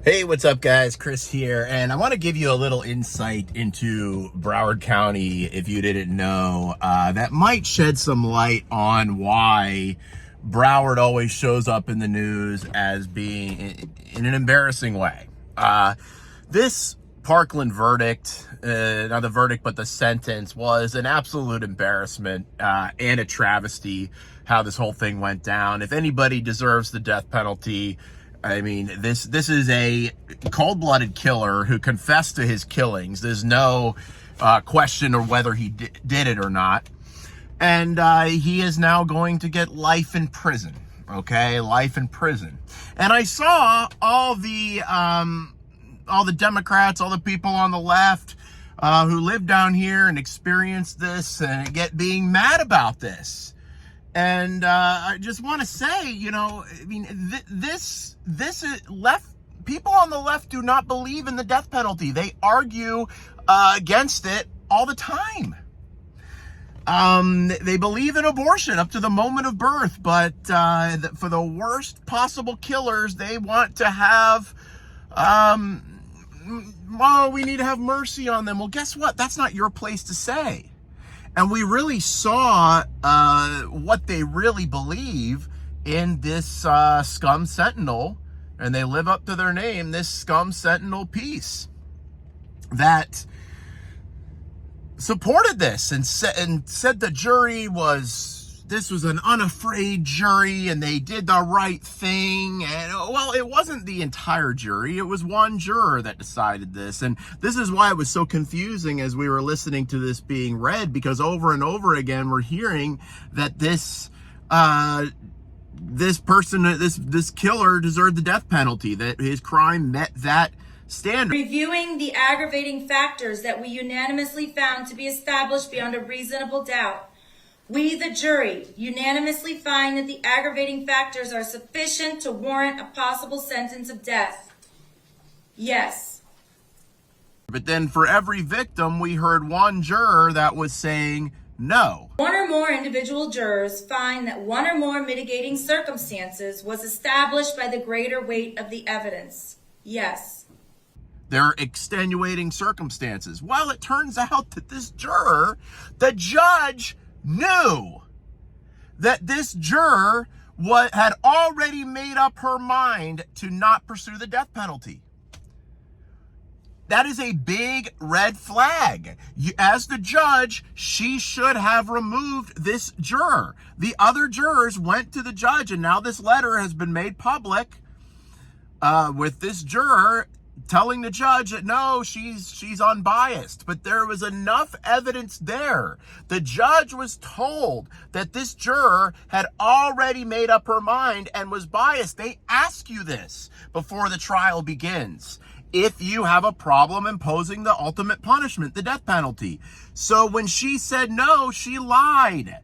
Hey, what's up, guys? Chris here, and I want to give you a little insight into Broward County, if you didn't know, that might shed some light on why Broward always shows up in the news as being in an embarrassing way. This Parkland verdict, not the verdict, but the sentence, was an absolute embarrassment and a travesty how this whole thing went down. If anybody deserves the death penalty, I mean, this is a cold-blooded killer who confessed to his killings. There's no question of whether he did it or not. And he is now going to get life in prison, okay? Life in prison. And I saw all the Democrats, all the people on the left who live down here and experienced this and being mad about this. And I just want to say, you know, I mean, this is left. People on the left do not believe in the death penalty. They argue against it all the time. They believe in abortion up to the moment of birth, but for the worst possible killers, they want to have, well, we need to have mercy on them. Well, guess what? That's not your place to say. And we really saw what they really believe in this scum sentinel, and they live up to their name, this scum sentinel piece that supported this and said the jury this was an unafraid jury and they did the right thing. And well, it wasn't the entire jury. It was one juror that decided this. And this is why it was so confusing as we were listening to this being read, because over and over again, we're hearing that this killer deserved the death penalty, that his crime met that standard. Reviewing the aggravating factors that we unanimously found to be established beyond a reasonable doubt, we, the jury, unanimously find that the aggravating factors are sufficient to warrant a possible sentence of death. Yes. But then for every victim, we heard one juror that was saying no. One or more individual jurors find that one or more mitigating circumstances was established by the greater weight of the evidence. Yes. There are extenuating circumstances. Well, it turns out that this juror, the judge, knew that this juror had already made up her mind to not pursue the death penalty. That is a big red flag. As the judge, she should have removed this juror. The other jurors went to the judge, and now this letter has been made public with this juror telling the judge that no, she's unbiased. But there was enough evidence there. The judge was told that this juror had already made up her mind and was biased. They ask you this before the trial begins, if you have a problem imposing the ultimate punishment, the death penalty. So when she said no, she lied.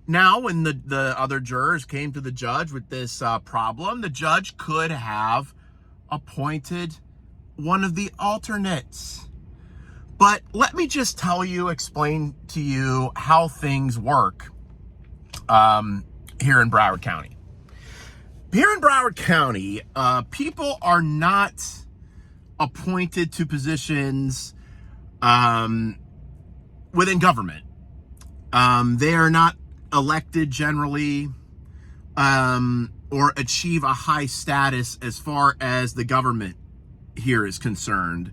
Now, when the other jurors came to the judge with this problem, the judge could have appointed one of the alternates. But let me just explain to you how things work here in Broward County. Here in Broward County, people are not appointed to positions within government. They are not elected generally or achieve a high status as far as the government here is concerned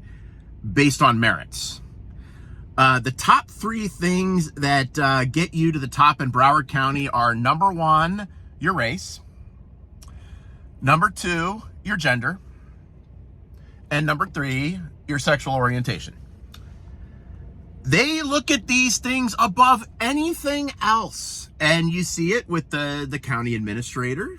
based on merits. The top three things that get you to the top in Broward County are: number one, your race; number two, your gender; and number three, your sexual orientation. They look at these things above anything else. And you see it with the county administrator.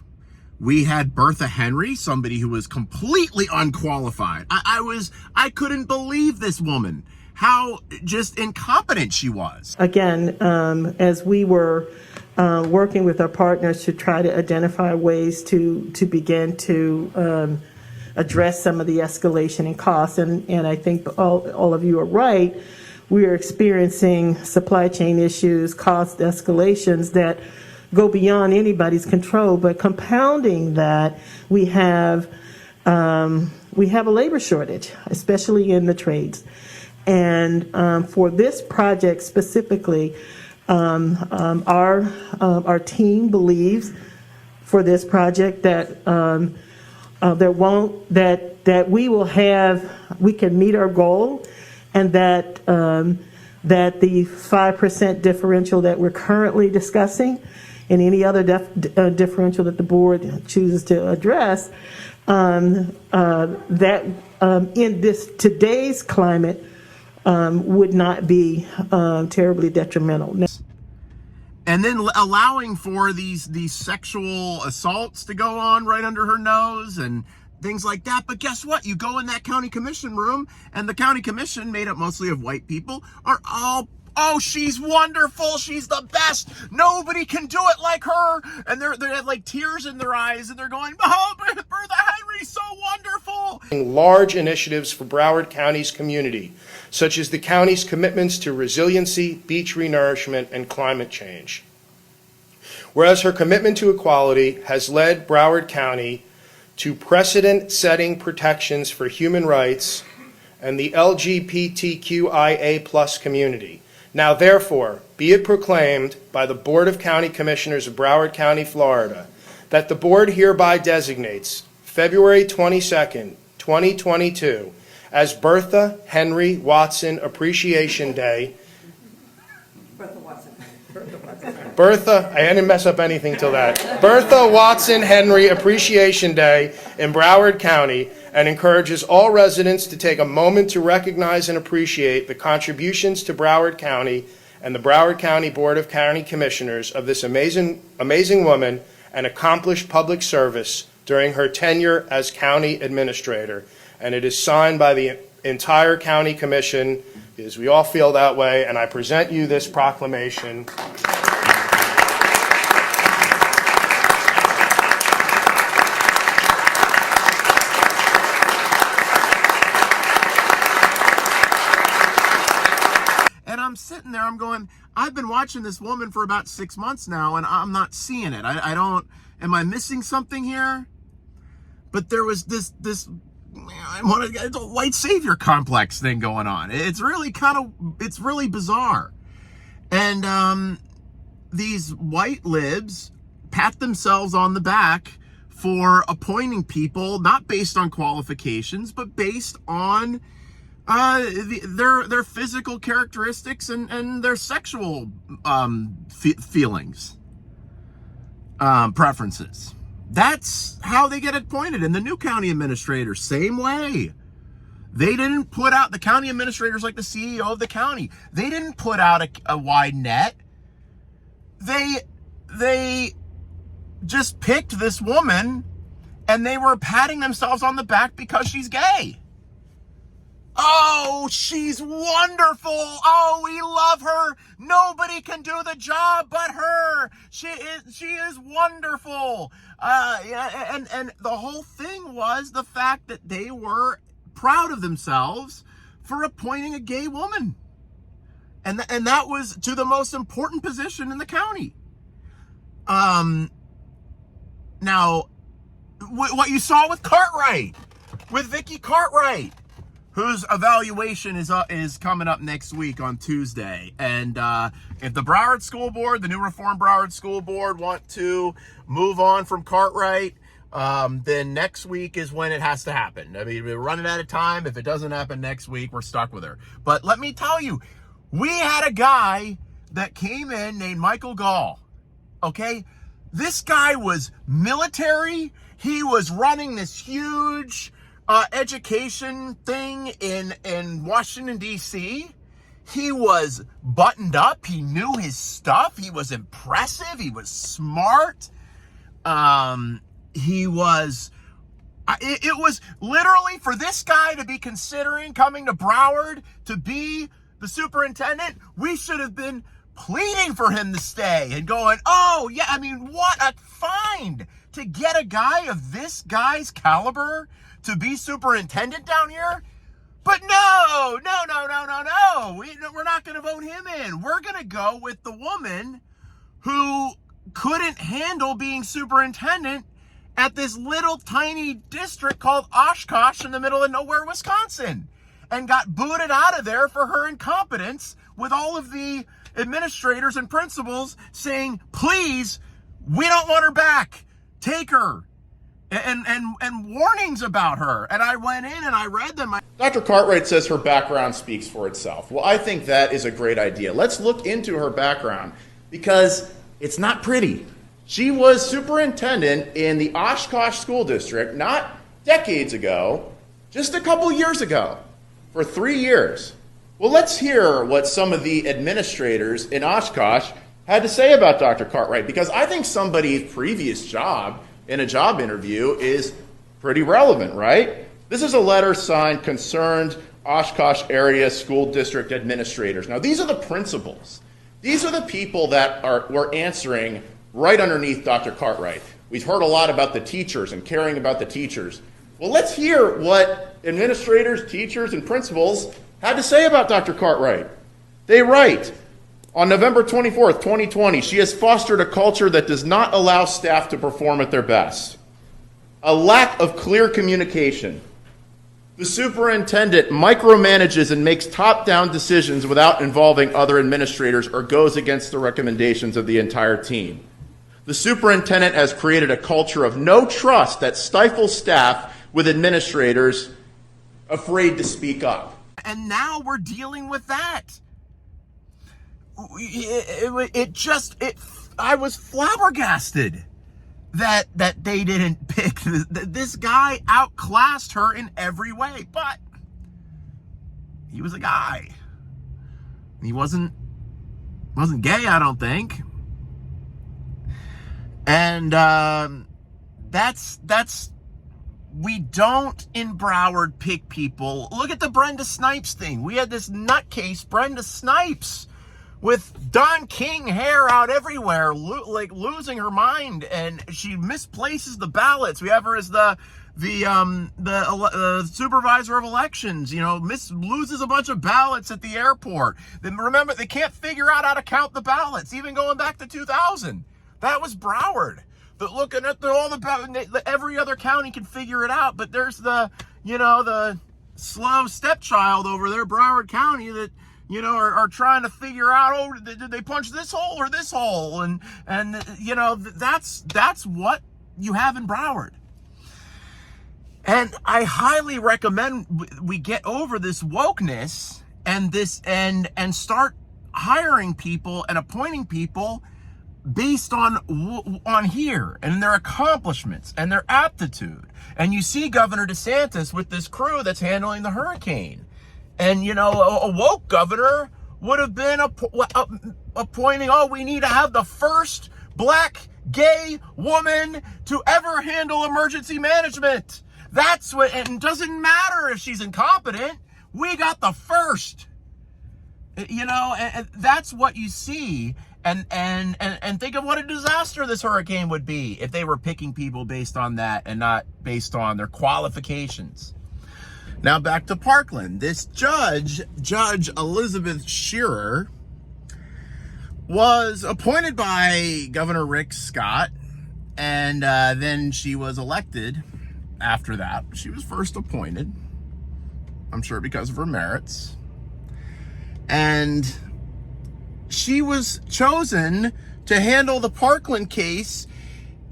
We had Bertha Henry, somebody who was completely unqualified. I couldn't believe this woman, how just incompetent she was. Again, as we were working with our partners to try to identify ways to begin to address some of the escalation in costs, and I think all of you are right, we are experiencing supply chain issues, cost escalations that go beyond anybody's control. But compounding that, we have we have a labor shortage, especially in the trades. And for this project specifically, our team believes for this project that we can meet our goal, and that that the 5% differential that we're currently discussing, and any other differential that the board chooses to address, that in this today's climate would not be terribly detrimental. And then allowing for these sexual assaults to go on right under her nose and things like that. But guess what? You go in that county commission room, and the county commission, made up mostly of white people, are all, oh, she's wonderful, she's the best, nobody can do it like her. And they have like tears in their eyes, and they're going, oh, Bertha Henry's so wonderful. Large initiatives for Broward County's community, such as the county's commitments to resiliency, beach renourishment, and climate change. Whereas her commitment to equality has led Broward County to precedent-setting protections for human rights and the LGBTQIA+ community. Now, therefore, be it proclaimed by the Board of County Commissioners of Broward County, Florida, that the board hereby designates February 22nd, 2022, as Bertha Henry Watson Appreciation Day. Bertha, I didn't mess up anything till that. Bertha Watson Henry Appreciation Day in Broward County, and encourages all residents to take a moment to recognize and appreciate the contributions to Broward County and the Broward County Board of County Commissioners of this amazing woman and accomplished public service during her tenure as county administrator. And it is signed by the entire county commission, because we all feel that way, and I present you this proclamation. And I'm sitting there, I'm going, I've been watching this woman for about 6 months now, and I'm not seeing it. I don't, am I missing something here? But there was this it's a white savior complex thing going on. It's really it's really bizarre. And these white libs pat themselves on the back for appointing people not based on qualifications, but based on their physical characteristics and their sexual feelings, preferences. That's how they get appointed. And the new county administrator, same way. They didn't put out, the county administrators, like the CEO of the county, they didn't put out a wide net. They just picked this woman, and they were patting themselves on the back because she's gay. Oh, she's wonderful. Oh, we love her. Nobody can do the job but her. She is wonderful. And the whole thing was the fact that they were proud of themselves for appointing a gay woman. And that was to the most important position in the county. Now, what you saw with Cartwright, with Vicky Cartwright, whose evaluation is coming up next week on Tuesday. And if the Broward School Board, the new reformed Broward School Board, want to move on from Cartwright, then next week is when it has to happen. I mean, we're running out of time. If it doesn't happen next week, we're stuck with her. But let me tell you, we had a guy that came in named Michael Gall, okay? This guy was military. He was running this huge education thing in Washington, D.C. He was buttoned up. He knew his stuff. He was impressive. He was smart. It was literally, for this guy to be considering coming to Broward to be the superintendent, we should have been pleading for him to stay and going, oh, yeah, I mean, what a find to get a guy of this guy's caliber to be superintendent down here. But no. We're not going to vote him in. We're going to go with the woman who couldn't handle being superintendent at this little tiny district called Oshkosh in the middle of nowhere, Wisconsin, and got booted out of there for her incompetence, with all of the administrators and principals saying, please, we don't want her back, take her, and warnings about her. And I went in and I read them. Dr. Cartwright says her background speaks for itself. Well, I think that is a great idea. Let's look into her background, because it's not pretty. She was superintendent in the Oshkosh School District not decades ago, just a couple years ago, for 3 years. Well, let's hear what some of the administrators in Oshkosh had to say about Dr. Cartwright, because I think somebody's previous job in a job interview is pretty relevant, right? This is a letter signed Concerned Oshkosh Area School District Administrators. Now, these are the principals. These are the people that were answering right underneath Dr. Cartwright. We've heard a lot about the teachers and caring about the teachers. Well, let's hear what administrators, teachers, and principals had to say about Dr. Cartwright. They write, on November 24th, 2020, she has fostered a culture that does not allow staff to perform at their best. A lack of clear communication. The superintendent micromanages and makes top-down decisions without involving other administrators or goes against the recommendations of the entire team. The superintendent has created a culture of no trust that stifles staff, with administrators afraid to speak up. And now we're dealing with that. I was flabbergasted that they didn't pick this guy. Outclassed her in every way, but he was a guy. He wasn't gay, I don't think. And that's we don't in Broward pick people. Look at the Brenda Snipes thing. We had this nutcase Brenda Snipes with Don King hair out everywhere, losing her mind, and she misplaces the ballots. We have her as the supervisor of elections, loses a bunch of ballots at the airport. Then remember, they can't figure out how to count the ballots, even going back to 2000. That was Broward. But looking at every other county can figure it out, but there's the slow stepchild over there, Broward County, that are trying to figure out, did they punch this hole or this hole? And that's what you have in Broward. And I highly recommend we get over this wokeness and start hiring people and appointing people based on here and their accomplishments and their aptitude. And you see Governor DeSantis with this crew that's handling the hurricane. And, a woke governor would have been appointing, we need to have the first black gay woman to ever handle emergency management. That's what, and it doesn't matter if she's incompetent. We got the first, and that's what you see. And think of what a disaster this hurricane would be if they were picking people based on that and not based on their qualifications. Now back to Parkland. This Judge Elizabeth Shearer, was appointed by Governor Rick Scott, and then she was elected after that. She was first appointed, I'm sure because of her merits. And she was chosen to handle the Parkland case,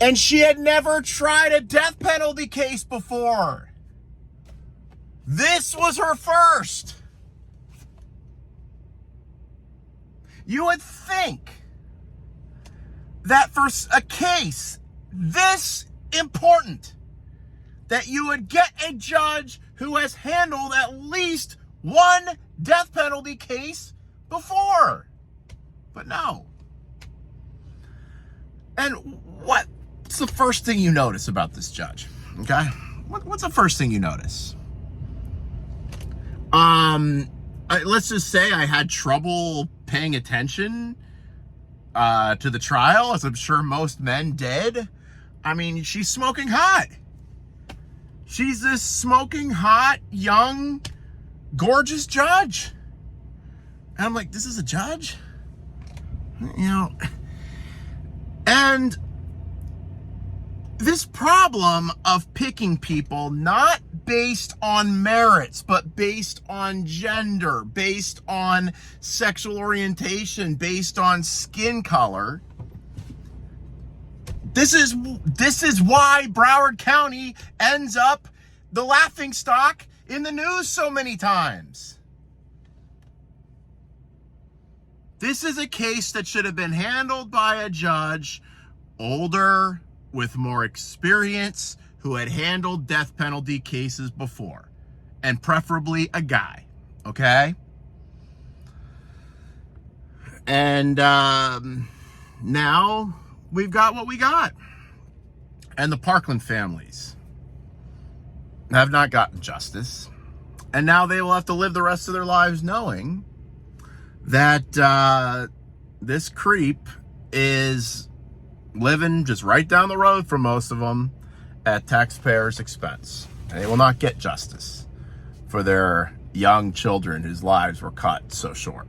and she had never tried a death penalty case before. This was her first. You would think that for a case this important, that you would get a judge who has handled at least one death penalty case before. But no. And what's the first thing you notice about this judge? Okay? What's the first thing you notice? Let's just say I had trouble paying attention to the trial, as I'm sure most men did. I mean, she's smoking hot. She's this smoking hot, young, gorgeous judge. And I'm like, this is a judge? And this problem of picking people not based on merits, but based on gender, based on sexual orientation, based on skin color. This is why Broward County ends up the laughingstock in the news so many times. This is a case that should have been handled by a judge older, with more experience, who had handled death penalty cases before, and preferably a guy, okay? And now we've got what we got. And the Parkland families have not gotten justice. And now they will have to live the rest of their lives knowing that this creep is living just right down the road from most of them at taxpayers' expense. And they will not get justice for their young children whose lives were cut so short.